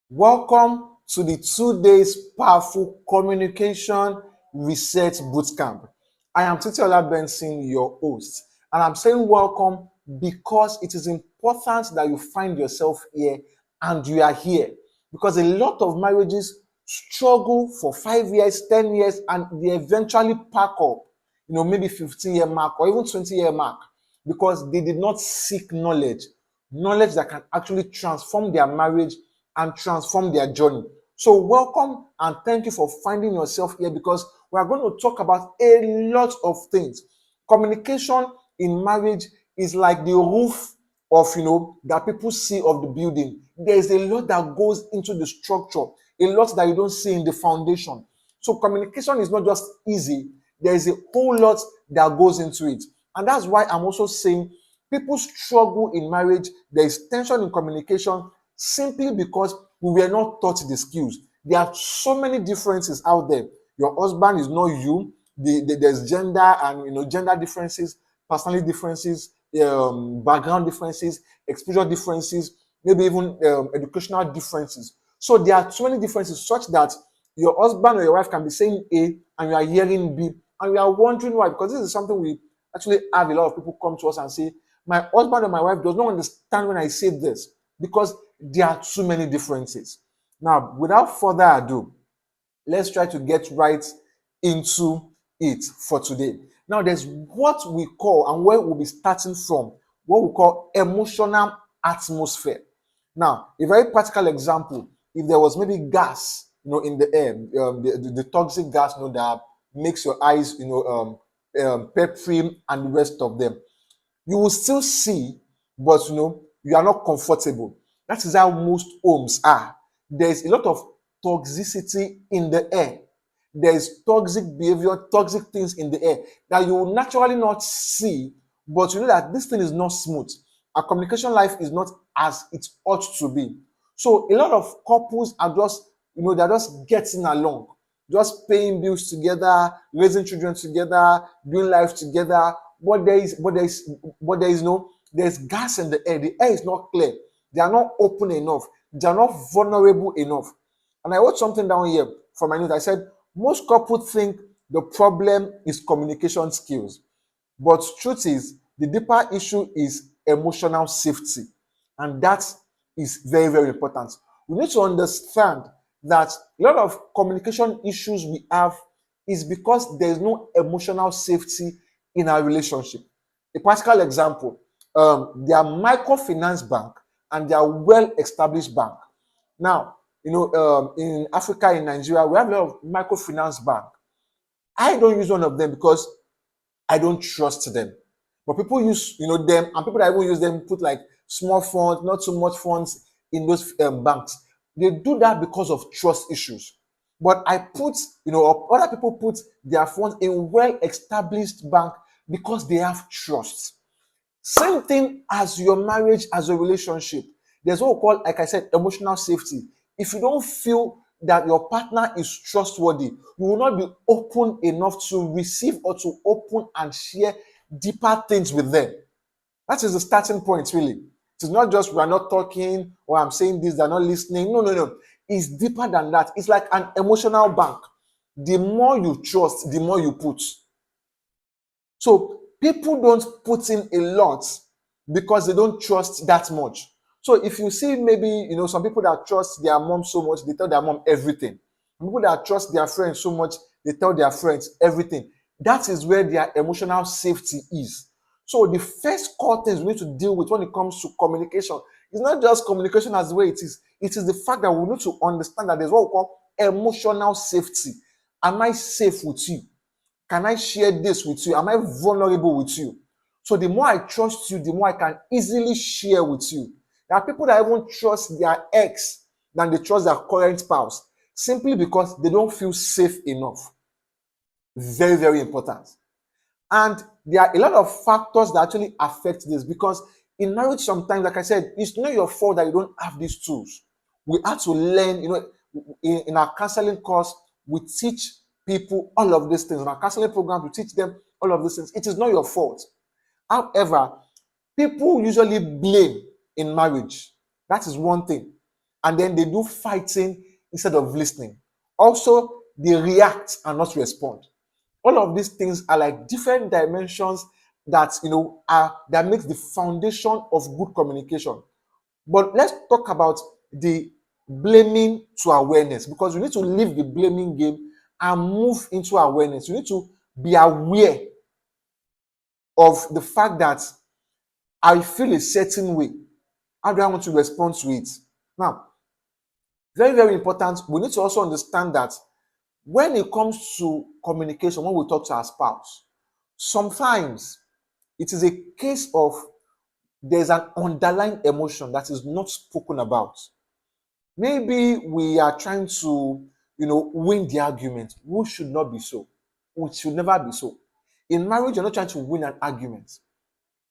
Welcome to the 2 days powerful communication research bootcamp. I am Titiola Benson, your host, and I'm saying welcome because it is important that you find yourself here and you are here because a lot of marriages struggle for 5 years, 10 years, and they eventually pack up, maybe 15-year mark or even 20-year mark because they did not seek knowledge that can actually transform their marriage and transform their journey. So, welcome and thank you for finding yourself here because we are going to talk about a lot of things. Communication in marriage is like the roof of that people see of the building. There is a lot that goes into the structure, a lot that you don't see in the foundation. So communication is not just easy, there is a whole lot that goes into it. And that's why I'm also saying people struggle in marriage. There is tension in communication simply because we were not taught the skills. There are so many differences out there. Your husband is not you. There's gender and gender differences, personality differences, background differences, exposure differences, maybe even educational differences. So there are so many differences such that your husband or your wife can be saying A and you are hearing B, and you are wondering why. Because this is something we actually have a lot of people come to us and say, my husband or my wife does not understand when I say this because there are too many differences. Now, without further ado, let's try to get right into it for today. Now, there's what we call, and where we'll be starting from, what we call emotional atmosphere. Now, a very practical example, if there was maybe gas, in the air, the toxic gas, that makes your eyes, peppery and the rest of them, you will still see, but you are not comfortable. That is how most homes are. There's a lot of toxicity in the air. There's toxic behavior, toxic things in the air that you will naturally not see, but you know that this thing is not smooth. Our communication life is not as it ought to be. So a lot of couples are just, they're just getting along, just paying bills together, raising children together, doing life together. There's gas in the air. The air is not clear. They are not open enough. They are not vulnerable enough. And I wrote something down here for my notes. I said, most couples think the problem is communication skills. But truth is, the deeper issue is emotional safety. And that is very, very important. We need to understand that a lot of communication issues we have is because there is no emotional safety in our relationship. A practical example, there are microfinance bank and there are well-established bank. Now, in Africa, in Nigeria, we have a lot of microfinance bank. I don't use one of them because I don't trust them. But people use, them, and people that even use them put like small funds, not too much funds in those banks. They do that because of trust issues. But I put, other people put their funds in well-established bank because they have trust. Same thing as your marriage, as a relationship. There's what we call, like I said, emotional safety. If you don't feel that your partner is trustworthy, you will not be open enough to receive or to open and share deeper things with them. That is the starting point, really. It's not just we are not talking or I'm saying this, they're not listening. No, no, no. It's deeper than that. It's like an emotional bank. The more you trust, the more you put. So people don't put in a lot because they don't trust that much. So if you see maybe, some people that trust their mom so much, they tell their mom everything. People that trust their friends so much, they tell their friends everything. That is where their emotional safety is. So the first core things we need to deal with when it comes to communication is not just communication as the way it is. It is the fact that we need to understand that there's what we call emotional safety. Am I safe with you? Can I share this with you? Am I vulnerable with you? So the more I trust you, the more I can easily share with you. There are people that even trust their ex than they trust their current spouse simply because they don't feel safe enough. Very, very important. And there are a lot of factors that actually affect this because in marriage sometimes, like I said, it's not your fault that you don't have these tools. We have to learn, in our counseling course, we teach people all of these things. In our counseling program, we teach them all of these things. It is not your fault. However, people usually blame in marriage. That is one thing. and then they do fighting instead of listening. Also, they react and not respond. All of these things are like different dimensions that are that makes the foundation of good communication. But let's talk about the blaming to awareness, because you need to leave the blaming game and move into awareness. You need to be aware of the fact that I feel a certain way. How do I want to respond to it? Now, very, very important, we need to also understand that when it comes to communication, when we talk to our spouse, sometimes it is a case of there's an underlying emotion that is not spoken about. Maybe we are trying to, win the argument, which should not be so. Which should never be so. In marriage, you're not trying to win an argument.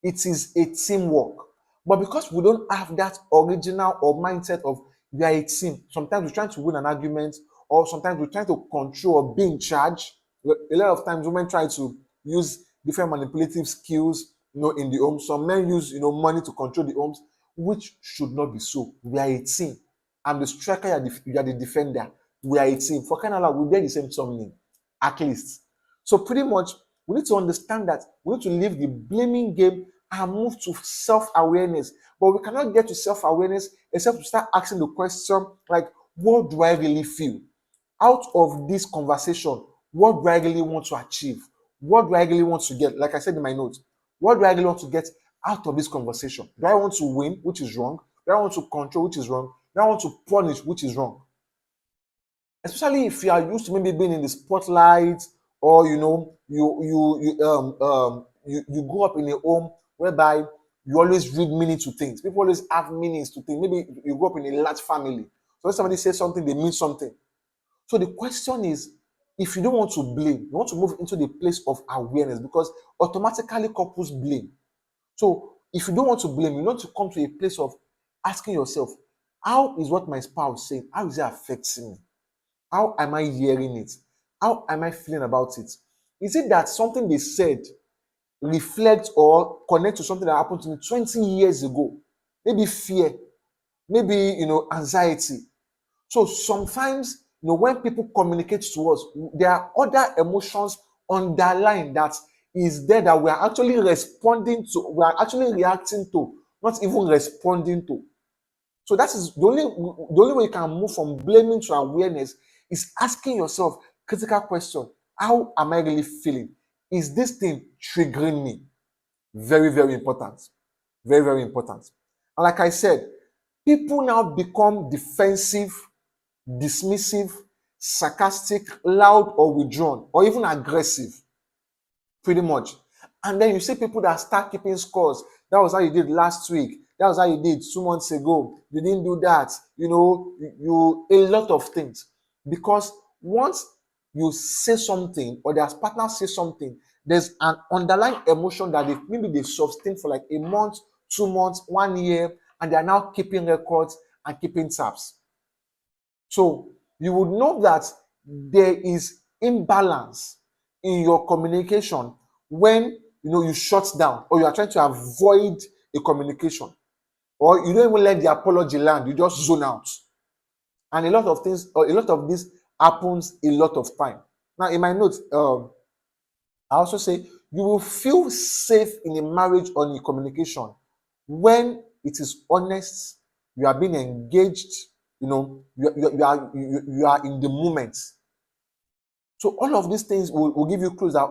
It is a teamwork. But because we don't have that original or mindset of we are a team, sometimes we're trying to win an argument, or sometimes we're trying to control or be in charge. A lot of times women try to use different manipulative skills, in the home. Some men use, money to control the homes, which should not be so. We are a team. I'm the striker, you are the defender. We are a team. For kind of like we bear the same name, at least. So pretty much, we need to understand that we need to leave the blaming game and move to self-awareness. But we cannot get to self-awareness except to start asking the question like, what do I really feel? Out of this conversation, what do I really want to achieve? What do I really want to get? Like I said in my notes, what do I really want to get out of this conversation? Do I want to win, which is wrong? Do I want to control, which is wrong? Do I want to punish, which is wrong? Especially if you are used to maybe being in the spotlight, or you grew up in a home whereby you always read meaning to things. People always have meanings to things. Maybe you grew up in a large family. So when somebody says something, they mean something. So the question is, if you don't want to blame, you want to move into the place of awareness, because automatically couples blame. So if you don't want to blame, you want to come to a place of asking yourself, how is what my spouse saying? How is it affecting me? How am I hearing it? How am I feeling about it? Is it that something they said reflects or connect to something that happened to me 20 years ago? Maybe fear, maybe anxiety. So sometimes, when people communicate to us, there are other emotions underlying that is there that we are actually responding to, we are actually reacting to, not even responding to. So that is the only way you can move from blaming to awareness is asking yourself critical question. How am I really feeling? Is this thing triggering me? Very, very important. Very, very important. And like I said, people now become defensive, dismissive, sarcastic, loud or withdrawn, or even aggressive, pretty much. And then you see people that start keeping scores. That was how you did last week. That was how you did 2 months ago. You didn't do that. You a lot of things. Because once you say something or their partner says something, there's an underlying emotion that maybe they sustain for like a month, 2 months, 1 year, and they are now keeping records and keeping tabs. So you would know that there is imbalance in your communication when you shut down, or you are trying to avoid a communication, or you don't even let the apology land, you just zone out. And a lot of things, or a lot of this happens a lot of time. Now in my notes, I also say you will feel safe in a marriage or in a communication when it is honest, you are being engaged, you are in the moment. So all of these things will give you clues that,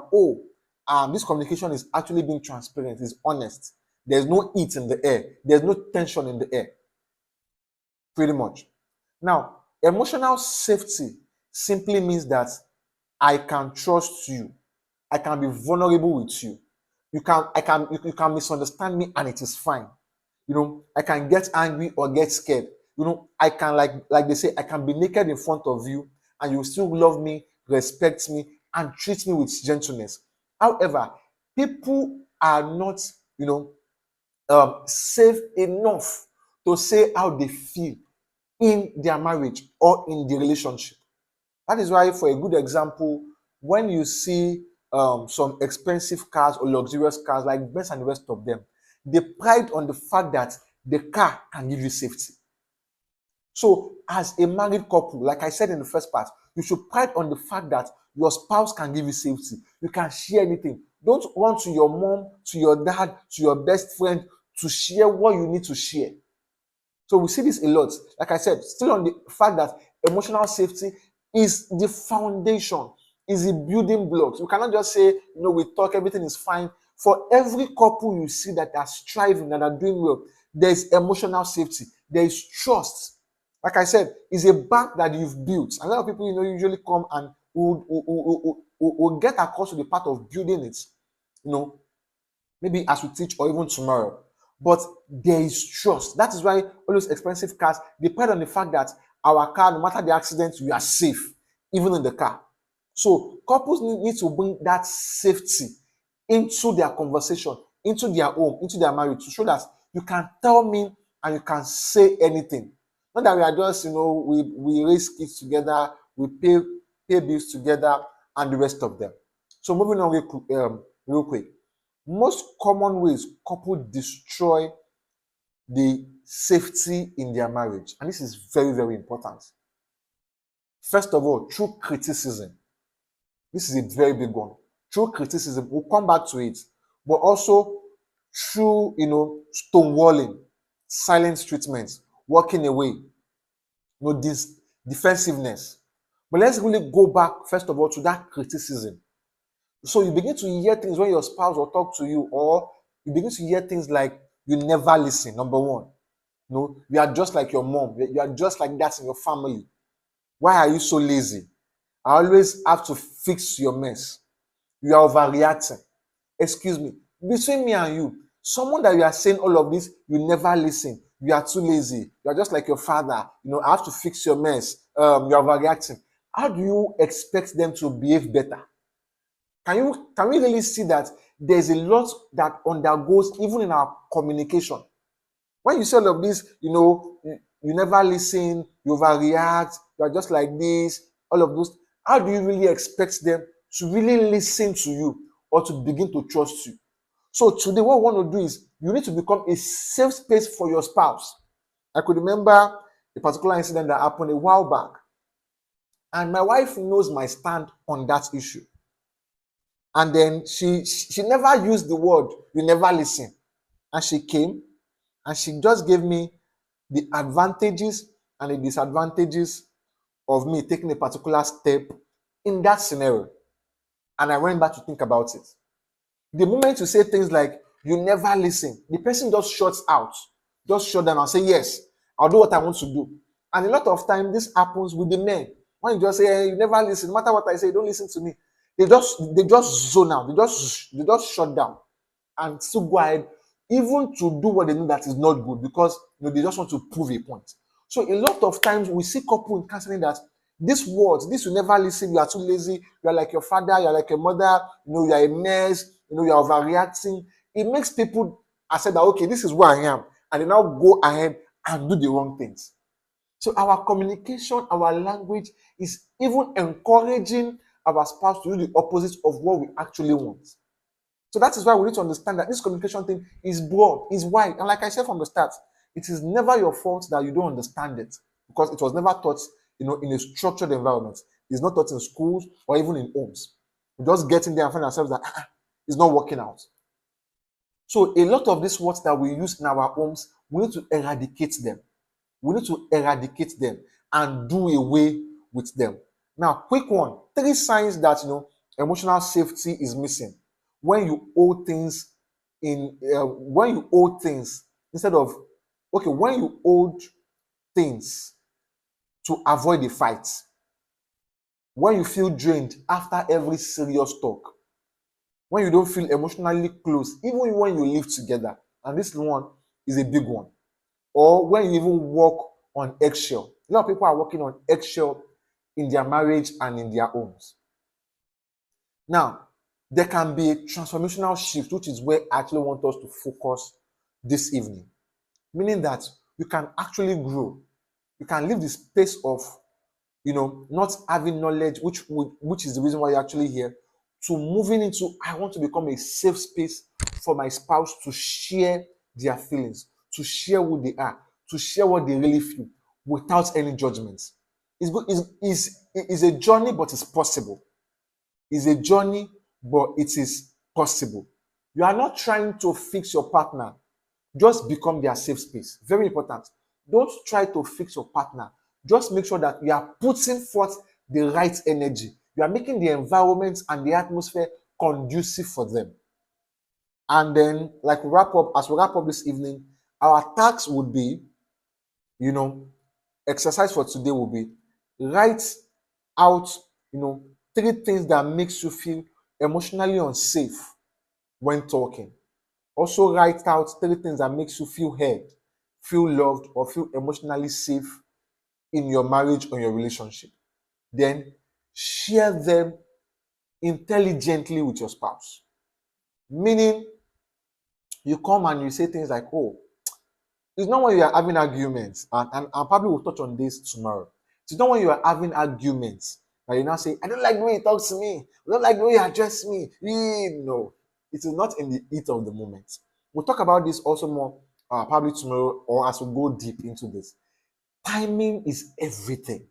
this communication is actually being transparent, is honest. There's no heat in the air. There's no tension in the air. Pretty much. Now, emotional safety simply means that I can trust you. I can be vulnerable with you. You can misunderstand me and it is fine. I can get angry or get scared. I can, like they say, I can be naked in front of you and you still love me, respect me, and treat me with gentleness. However, people are not, safe enough to say how they feel in their marriage or in the relationship. That is why, for a good example, when you see some expensive cars or luxurious cars like Benz and the rest of them, they pride on the fact that the car can give you safety. So, as a married couple, like I said in the first part, you should pride on the fact that your spouse can give you safety. You can share anything. Don't run to your mom, to your dad, to your best friend to share what you need to share. So we see this a lot. Like I said, still on the fact that emotional safety is the foundation, is the building blocks. You cannot just say, we talk, everything is fine. For every couple you see that are striving, that are doing well, there is emotional safety, there is trust. Like I said, it's a bank that you've built. A lot of people, usually come and will get across to the part of building it. Maybe as we teach or even tomorrow. But there is trust. That is why all those expensive cars depend on the fact that our car, no matter the accident, we are safe, even in the car. So couples need to bring that safety into their conversation, into their home, into their marriage, to show that you can tell me and you can say anything. Not that we are just, we raise kids together, we pay bills together, and the rest of them. So moving on real quick. Most common ways couples destroy the safety in their marriage, and this is very, very important. First of all, through criticism. This is a very big one. Through criticism, we'll come back to it, but also through, stonewalling, silent treatment, walking away, this defensiveness. But let's really go back, first of all, to that criticism. So you begin to hear things when your spouse will talk to you, or you begin to hear things like, you never listen, number one. You are just like your mom. You are just like that in your family. Why are you so lazy? I always have to fix your mess. You are overreacting. Excuse me. Between me and you, someone that you are saying all of this, you never listen. You are too lazy. You are just like your father. I have to fix your mess. You are overreacting. How do you expect them to behave better? Can we really see that there's a lot that undergoes even in our communication? When you say all of this, you never listen, you overreact, you are just like this, all of those. How do you really expect them to really listen to you or to begin to trust you? So today, what we want to do is you need to become a safe space for your spouse. I could remember a particular incident that happened a while back, and my wife knows my stand on that issue. And then she never used the word, you never listen. And she came and she just gave me the advantages and the disadvantages of me taking a particular step in that scenario. And I went back to think about it. The moment you say things like, you never listen, the person just shuts out, just shut down and say, yes, I'll do what I want to do. And a lot of time, this happens with the men. When you just say, hey, you never listen, no matter what I say, don't listen to me. They just zone out. They just shut down and still go ahead, even to do what they know that is not good, because they just want to prove a point. So a lot of times we see couple in counseling that these words, this you never listen, you are too lazy, you are like your father, you are like your mother, you are a mess, you are overreacting. It makes people accept that, okay, this is who I am, and they now go ahead and do the wrong things. So our communication, our language is even encouraging our spouse to do the opposite of what we actually want. So that is why we need to understand that this communication thing is broad, is wide. And like I said from the start, it is never your fault that you don't understand it, because it was never taught, in a structured environment. It's not taught in schools or even in homes. We just get in there and find ourselves that it's not working out. So a lot of these words that we use in our homes, we need to eradicate them. We need to eradicate them and do away with them. Now, quick one. 3 signs that emotional safety is missing. When you hold things instead of, when you hold things to avoid a fight, when you feel drained after every serious talk, when you don't feel emotionally close, even when you live together, and this one is a big one, or when you even walk on eggshell. A lot of people are walking on eggshell in their marriage and in their homes. Now, there can be a transformational shift, which is where I actually want us to focus this evening. Meaning that you can actually grow. You can leave the space of, not having knowledge, which is the reason why you're actually here, to moving into, I want to become a safe space for my spouse to share their feelings, to share who they are, to share what they really feel, without any judgments. It's good. Is a journey, but it's possible. It's a journey, but it is possible. You are not trying to fix your partner. Just become their safe space. Very important. Don't try to fix your partner. Just make sure that you are putting forth the right energy. You are making the environment and the atmosphere conducive for them. And then, like as we wrap up this evening, our task would be, you know, exercise for today will be write out, you know, 3 things that makes you feel emotionally unsafe when talking. Also write out 3 things that makes you feel heard, feel loved, or feel emotionally safe in your marriage or your relationship. Then share them intelligently with your spouse. Meaning, you come and you say things like, oh, it's not when you are having arguments, and probably we'll touch on this tomorrow. It's not when you are having arguments that you now say, I don't like the way you talk to me, I don't like the way you address me. No, it is not in the heat of the moment. We'll talk about this also more probably tomorrow or as we go deep into this. Timing is everything.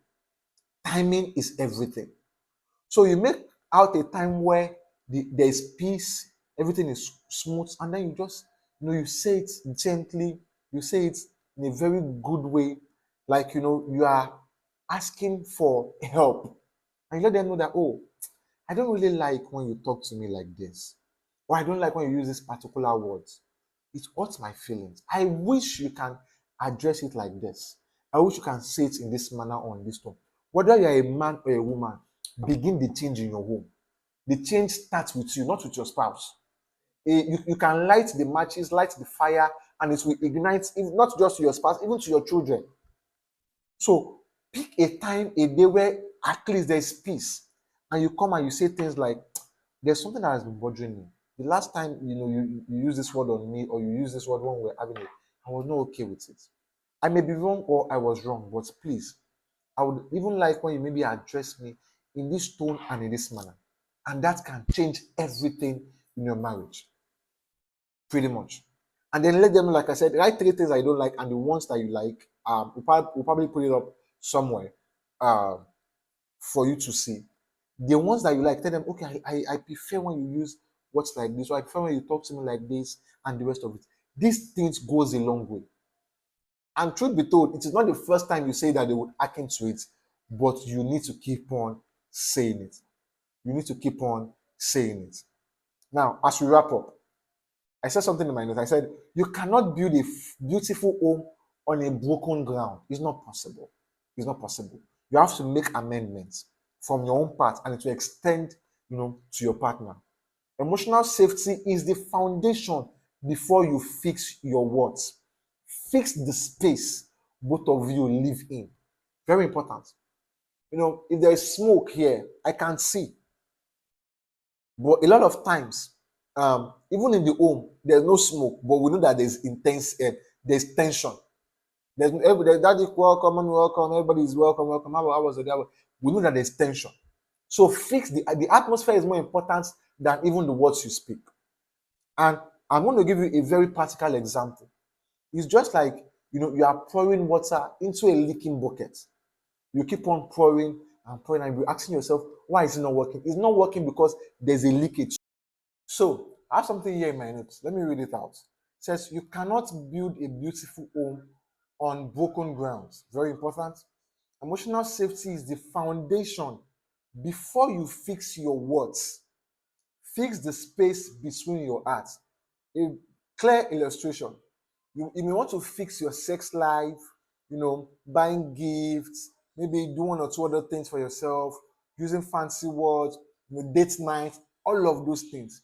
Timing is everything. So you make out a time where there is peace, everything is smooth, and then you just, you say it gently, you say it in a very good way, like, you are asking for help, and you let them know that, oh, I don't really like when you talk to me like this, or I don't like when you use this particular words. It hurts my feelings. I wish you can address it like this. I wish you can say it in this manner or in this tone. Whether you're a man or a woman, begin the change in your home. The change starts with you, not with your spouse. You can light the matches, light the fire, and it will ignite, not just to your spouse, even to your children. So pick a time, a day where at least there's peace, and you come and you say things like, there's something that has been bothering me. The last time, you use this word on me, or you use this word when we're having it, I was not okay with it. I may be wrong or I was wrong, but please, I would even like when you maybe address me in this tone and in this manner. And that can change everything in your marriage, pretty much. And then let them know, like I said, write 3 things I don't like and the ones that you like. We'll probably put it up somewhere for you to see. The ones that you like, tell them, okay, I prefer when you use words like this, or I prefer when you talk to me like this, and the rest of it. These things goes a long way. And truth be told, it is not the first time you say that they would act into it, but you need to keep on saying it. You need to keep on saying it. Now, as we wrap up, I said something in my notes. I said, you cannot build a beautiful home on a broken ground. It's not possible. It's not possible. You have to make amendments from your own part and to extend, to your partner. Emotional safety is the foundation before you fix your words. Fix the space both of you live in. Very important. If there is smoke here, I can't see. But a lot of times, even in the home, there's no smoke, but we know that there's tension. There's daddy welcome, mommy welcome, everybody is welcome, welcome. How was it? We know that there's tension. So fix the atmosphere is more important than even the words you speak. And I'm going to give you a very practical example. It's just like, you are pouring water into a leaking bucket. You keep on pouring and pouring, and you're asking yourself, why is it not working? It's not working because there's a leakage. So I have something here in my notes. Let me read it out. It says, you cannot build a beautiful home on broken grounds. Very important. Emotional safety is the foundation before you fix your words. Fix the space between your hearts. A clear illustration. You may want to fix your sex life, buying gifts, maybe do 1 or 2 other things for yourself, using fancy words, date night, all of those things.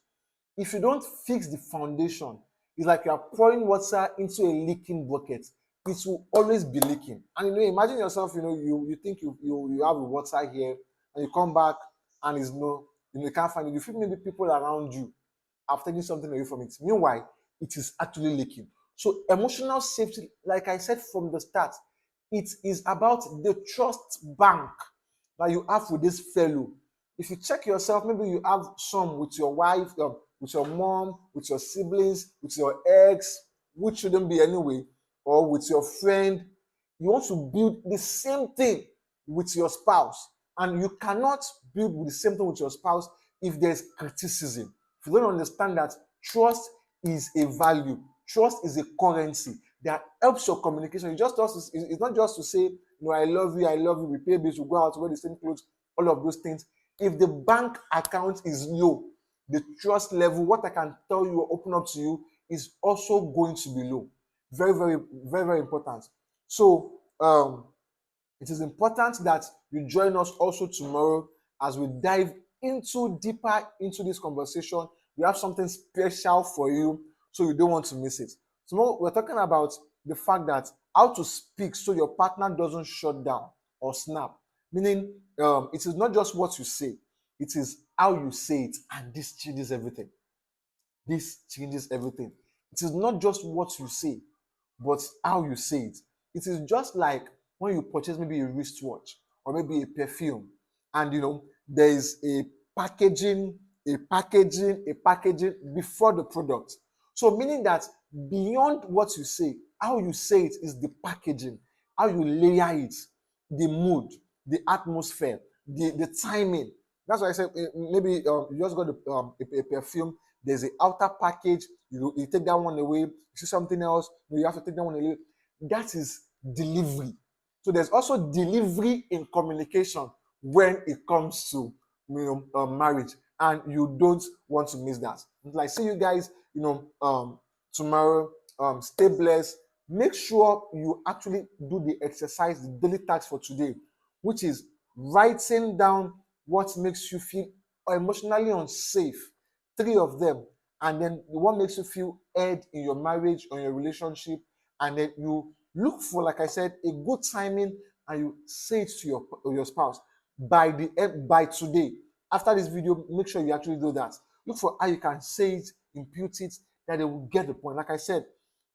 If you don't fix the foundation, it's like you are pouring water into a leaking bucket. It will always be leaking. And imagine yourself, you think you have water here, and you come back and it's you can't find it. You feel maybe people around you have taken something away from it. Meanwhile, it is actually leaking. So emotional safety, like I said from the start, it is about the trust bank that you have with this fellow. If you check yourself, maybe you have some with your wife, with your mom, with your siblings, with your ex, which shouldn't be anyway, or with your friend. You want to build the same thing with your spouse, and you cannot build with the same thing with your spouse if there's criticism. If you don't understand that trust is a value, trust is a currency that helps your communication. It's not just to say, I love you, I love you, we pay bills, we go out, wear the same clothes, all of those things. If the bank account is low, the trust level, what I can tell you or open up to you, is also going to be low. Very, very, very, very important. So it is important that you join us also tomorrow as we dive deeper into this conversation. We have something special for you, so you don't want to miss it. Tomorrow we're talking about the fact that how to speak so your partner doesn't shut down or snap. Meaning, it is not just what you say, it is how you say it, and this changes everything. This changes everything. It is not just what you say, but how you say it. It is just like when you purchase maybe a wristwatch or maybe a perfume, and there is a packaging before the product. So meaning that beyond what you say, how you say it is the packaging, how you layer it, the mood, the atmosphere, the timing. That's why I said maybe you just got a perfume. There's an outer package. You take that one away. You see something else. You have to take that one away. That is delivery. So there's also delivery in communication when it comes to marriage, and you don't want to miss that. Like, see you guys, tomorrow. Stay blessed. Make sure you actually do the exercise, the daily task for today, which is writing down what makes you feel emotionally unsafe. 3 of them. And then what makes you feel heard in your marriage or your relationship. And then you look for, like I said, a good timing, and you say it to your spouse by today. After this video, make sure you actually do that. Look for how you can say it, impute it, that they will get the point. Like I said,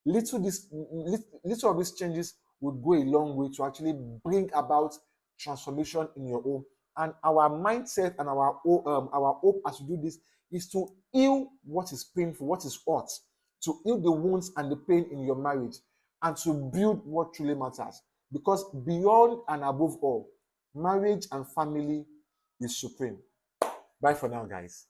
little of these changes would go a long way to actually bring about transformation in your home. And our mindset and our hope as we do this is to heal what is painful, what is hurt, to heal the wounds and the pain in your marriage, and to build what truly matters. Because beyond and above all, marriage and family is supreme. Bye for now, guys.